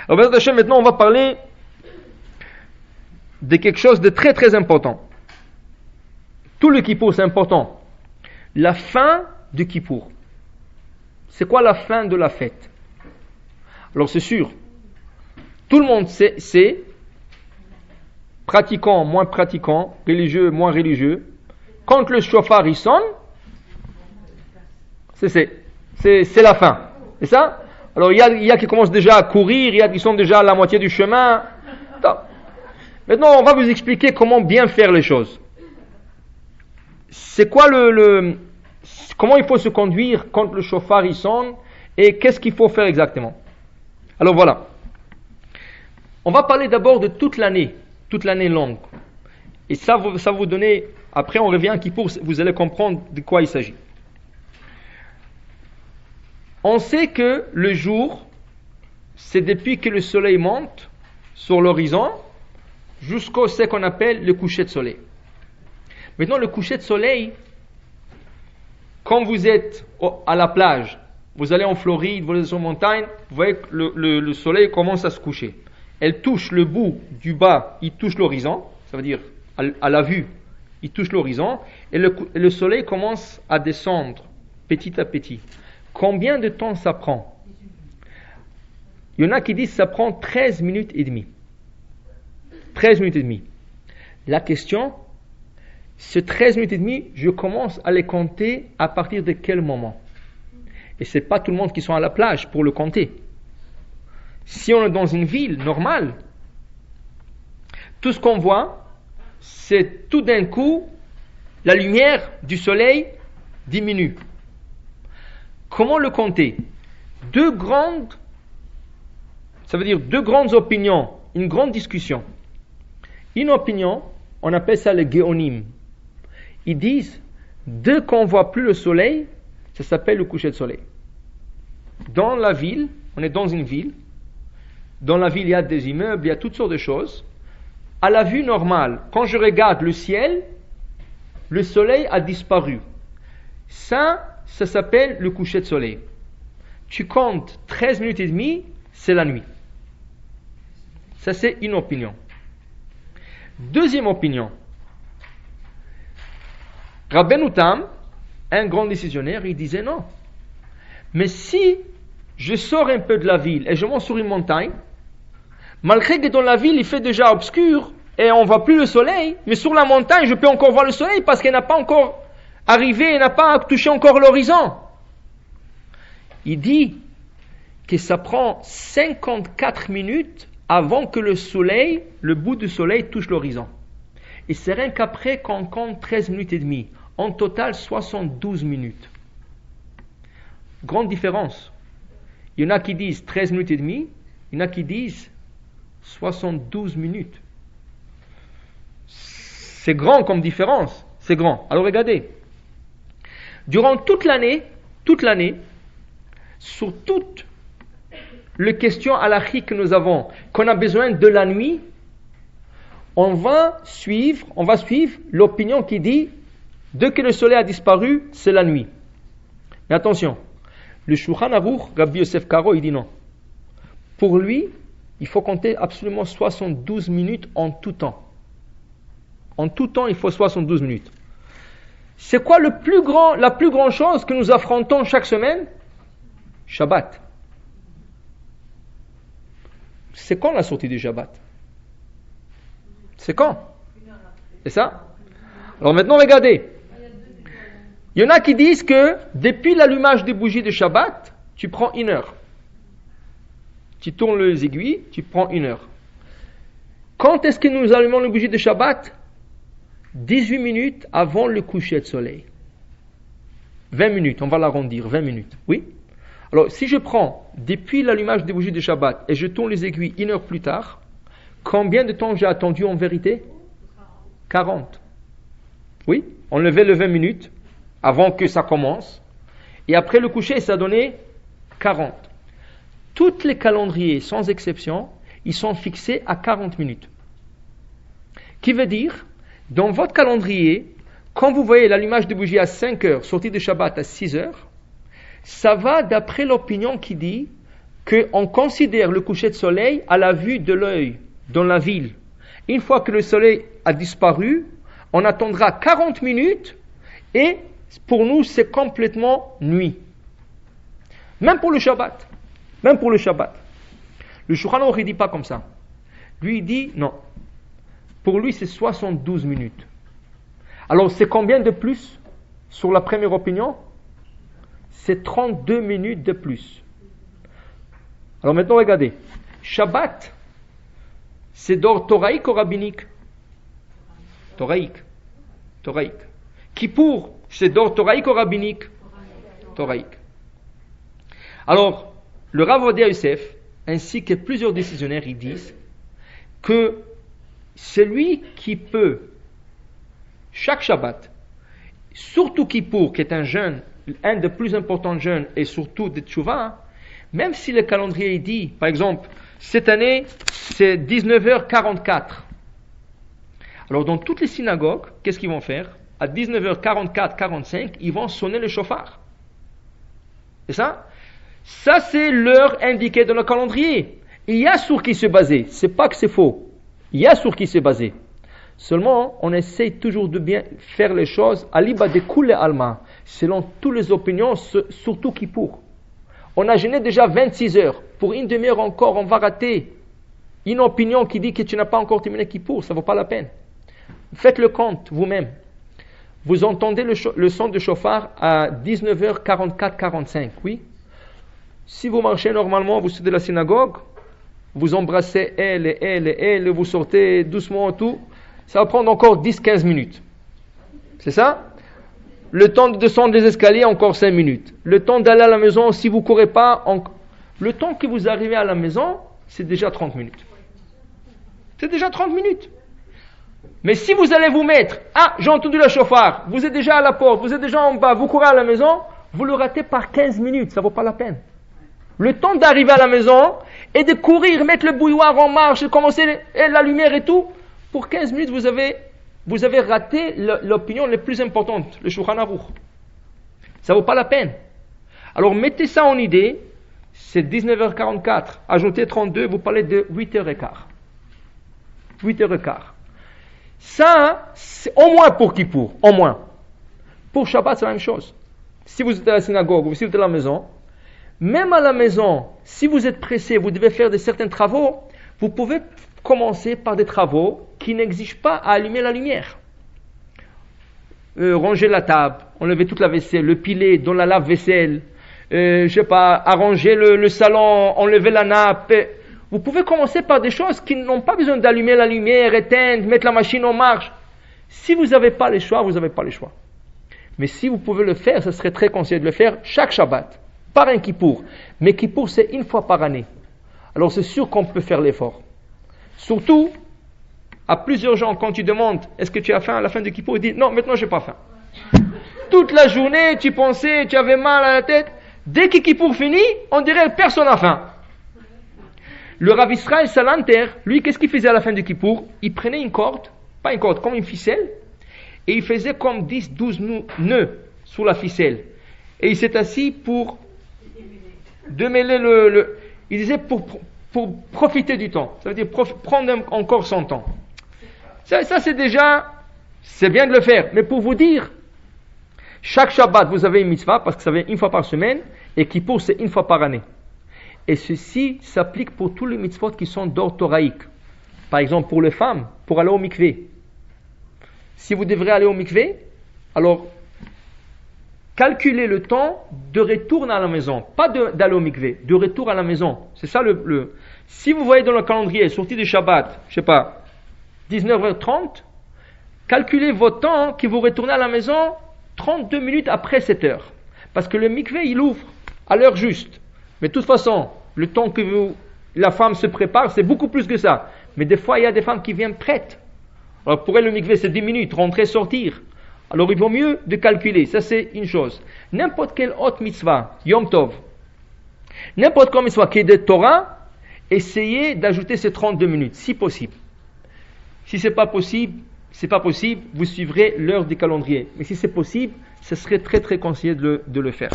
Alors, Bezrat Hashem, maintenant, on va parler de quelque chose de très très important. Tout le Kippour, c'est important. La fin du Kippour. C'est quoi la fin de la fête? Alors, c'est sûr, tout le monde sait, pratiquant, moins pratiquant, religieux, moins religieux, quand le chauffard il sonne, c'est la fin. C'est ça? Alors, il y a qui commencent déjà à courir, il y a qui sont déjà à la moitié du chemin. Maintenant, on va vous expliquer comment bien faire les choses. C'est quoi comment il faut se conduire quand le chauffard il sonne et qu'est-ce qu'il faut faire exactement? Alors voilà. On va parler d'abord de toute l'année longue. Et ça va vous donner, après on revient à Kippour, vous allez comprendre de quoi il s'agit. On sait que le jour, c'est depuis que le soleil monte sur l'horizon jusqu'au ce qu'on appelle le coucher de soleil. Maintenant, le coucher de soleil, quand vous êtes à la plage, vous allez en Floride, vous allez sur une montagne, vous voyez que le soleil commence à se coucher. Elle touche le bout du bas, il touche l'horizon, ça veut dire à la vue, il touche l'horizon, et le soleil commence à descendre petit à petit. Combien de temps ça prend? Il y en a qui disent que ça prend 13 minutes et demie. 13 minutes et demie. La question, ces 13 minutes et demie, je commence à les compter à partir de quel moment? Et ce n'est pas tout le monde qui sont à la plage pour le compter. Si on est dans une ville normale, tout ce qu'on voit, c'est tout d'un coup, la lumière du soleil diminue. Comment le compter? Deux grandes opinions, une grande discussion. Une opinion, on appelle ça le Géonim. Ils disent, dès qu'on ne voit plus le soleil, ça s'appelle le coucher de soleil. Dans la ville, on est dans une ville. Dans la ville, il y a des immeubles, il y a toutes sortes de choses. À la vue normale, quand je regarde le ciel, le soleil a disparu. Ça s'appelle le coucher de soleil. Tu comptes 13 minutes et demie, c'est la nuit. Ça, c'est une opinion. Deuxième opinion. Rabbeinu Tam, un grand décisionnaire, il disait non. Mais si je sors un peu de la ville et je monte sur une montagne, malgré que dans la ville il fait déjà obscur et on ne voit plus le soleil, mais sur la montagne je peux encore voir le soleil parce qu'il n'a pas encore arrivé, il n'a pas touché encore l'horizon. Il dit que ça prend 54 minutes avant que le bout du soleil touche l'horizon. Et c'est rien qu'après qu'on compte 13 minutes et demie. En total, 72 minutes. Grande différence. Il y en a qui disent 13 minutes et demie, il y en a qui disent 72 minutes. C'est grand comme différence. C'est grand. Alors regardez. Durant toute l'année, sur toutes les questions halachiques que nous avons, qu'on a besoin de la nuit, on va suivre l'opinion qui dit, dès que le soleil a disparu, c'est la nuit. Mais attention, le Shulchan Aruch, Rabbi Yosef Karo, il dit non. Pour lui, il faut compter absolument 72 minutes en tout temps. En tout temps, il faut 72 minutes. C'est quoi la plus grande chose que nous affrontons chaque semaine? Shabbat. C'est quand la sortie du Shabbat? C'est quand? C'est ça? Alors maintenant, regardez. Il y en a qui disent que depuis l'allumage des bougies de Shabbat, tu prends 1 heure. Tu tournes les aiguilles, tu prends 1 heure. Quand est-ce que nous allumons les bougies de Shabbat? 18 minutes avant le coucher de soleil. 20 minutes, on va l'arrondir, 20 minutes. Oui? Alors, si je prends depuis l'allumage des bougies de Shabbat et je tourne les aiguilles 1 heure plus tard, combien de temps j'ai attendu en vérité? 40. Oui? On levait le 20 minutes avant que ça commence. Et après le coucher, ça donnait 40. Tous les calendriers, sans exception, ils sont fixés à 40 minutes. Qui veut dire, dans votre calendrier, quand vous voyez l'allumage de bougie à 5 heures, sortie de Shabbat à 6 heures, ça va d'après l'opinion qui dit qu'on considère le coucher de soleil à la vue de l'œil dans la ville. Une fois que le soleil a disparu, on attendra 40 minutes et pour nous c'est complètement nuit. Même pour le Shabbat. Même pour le Shabbat. Le Shulchan Aruch ne dit pas comme ça. Lui il dit non. Pour lui c'est 72 minutes. Alors c'est combien de plus sur la première opinion? C'est 32 minutes de plus. Alors maintenant regardez. Shabbat, c'est d'ordre thoraïque ou rabbinique? Thoraïque. Kippour, c'est d'ordre thoraïque ou rabbinique? Thoraïque. Alors, le Rav Ovadia Yosef, ainsi que plusieurs décisionnaires, ils disent que celui qui peut, chaque Shabbat, surtout Kippour, qui est un jeûne, un des plus importants jeûnes, et surtout de Tchouva, même si le calendrier dit, par exemple, cette année, c'est 19h44. Alors, dans toutes les synagogues, qu'est-ce qu'ils vont faire? À 19h44, 45, ils vont sonner le chauffard. C'est ça? Ça, c'est l'heure indiquée dans le calendrier. Il y a sur qui se baser. C'est pas que c'est faux. Il y a sur qui se baser. Seulement, on essaye toujours de bien faire les choses à l'iba de koule alma, selon toutes les opinions, surtout Kippour. On a jeûné déjà 26 heures. Pour une demi-heure encore, on va rater une opinion qui dit que tu n'as pas encore terminé Kippour. Ça ne vaut pas la peine. Faites le compte vous-même. Vous entendez le son de chauffard à 19h44-45, oui? Si vous marchez normalement, vous sortez de la synagogue, vous embrassez elle, vous sortez doucement tout, ça va prendre encore 10-15 minutes. C'est ça? Le temps de descendre les escaliers, encore 5 minutes. Le temps d'aller à la maison, si vous ne courez pas, le temps que vous arrivez à la maison, c'est déjà 30 minutes. C'est déjà 30 minutes. Mais si vous allez vous mettre, j'ai entendu le chauffard, vous êtes déjà à la porte, vous êtes déjà en bas, vous courez à la maison, vous le ratez par 15 minutes, ça ne vaut pas la peine. Le temps d'arriver à la maison et de courir, mettre le bouilloire en marche, commencer la lumière et tout, pour 15 minutes, vous avez raté l'opinion la plus importante, le Shulchan Aruch. Ça ne vaut pas la peine. Alors mettez ça en idée, c'est 19h44, ajoutez 32, vous parlez de 8h15. 8h15. Ça, c'est au moins pour Kippour, au moins. Pour Shabbat, c'est la même chose. Si vous êtes à la synagogue ou si vous êtes à la maison, même à la maison, si vous êtes pressé, vous devez faire certains travaux, vous pouvez commencer par des travaux qui n'exigent pas à allumer la lumière. Ranger la table, enlever toute la vaisselle, le piler dans la lave-vaisselle, arranger le salon, enlever la nappe. Vous pouvez commencer par des choses qui n'ont pas besoin d'allumer la lumière, éteindre, mettre la machine en marche. Si vous n'avez pas les choix, vous n'avez pas les choix. Mais si vous pouvez le faire, ce serait très conseillé de le faire chaque Shabbat. Par un Kippour. Mais Kippour, c'est une fois par année. Alors c'est sûr qu'on peut faire l'effort. Surtout, à plusieurs gens, quand tu demandes est-ce que tu as faim à la fin de Kippour, ils disent non, maintenant j'ai pas faim. Toute la journée, tu pensais, tu avais mal à la tête. Dès que Kippour finit, on dirait personne n'a faim. Le Rav Israël Salanter, lui, qu'est-ce qu'il faisait à la fin de Kippour? Il prenait une corde, pas une corde, comme une ficelle, et il faisait comme 10-12 nœuds sous la ficelle. Et il s'est assis pour démêler il disait pour profiter du temps. Ça veut dire prendre encore son temps. Ça c'est déjà, c'est bien de le faire. Mais pour vous dire, chaque Shabbat vous avez une mitzvah, parce que ça vient une fois par semaine, et Kippour c'est une fois par année. Et ceci s'applique pour tous les mitzvot qui sont d'ordre thoraïque. Par exemple, pour les femmes, pour aller au mikvé. Si vous devrez aller au mikvé, alors calculez le temps de retour à la maison. Pas d'aller au mikvé, de retour à la maison. C'est ça Si vous voyez dans le calendrier, sortie de Shabbat, 19h30, calculez votre temps que vous retournez à la maison 32 minutes après 7 heures. Parce que le mikvé, il ouvre à l'heure juste. Mais de toute façon, le temps que la femme se prépare, c'est beaucoup plus que ça. Mais des fois, il y a des femmes qui viennent prêtes. Alors pour elle, le mikvé, c'est 10 minutes, rentrer, sortir. Alors il vaut mieux de calculer. Ça, c'est une chose. N'importe quelle autre mitzvah, Yom Tov, n'importe quelle mitzvah qui est de Torah, essayez d'ajouter ces 32 minutes, si possible. Si c'est pas possible, vous suivrez l'heure du calendrier. Mais si c'est possible, ce serait très très conseillé de le faire.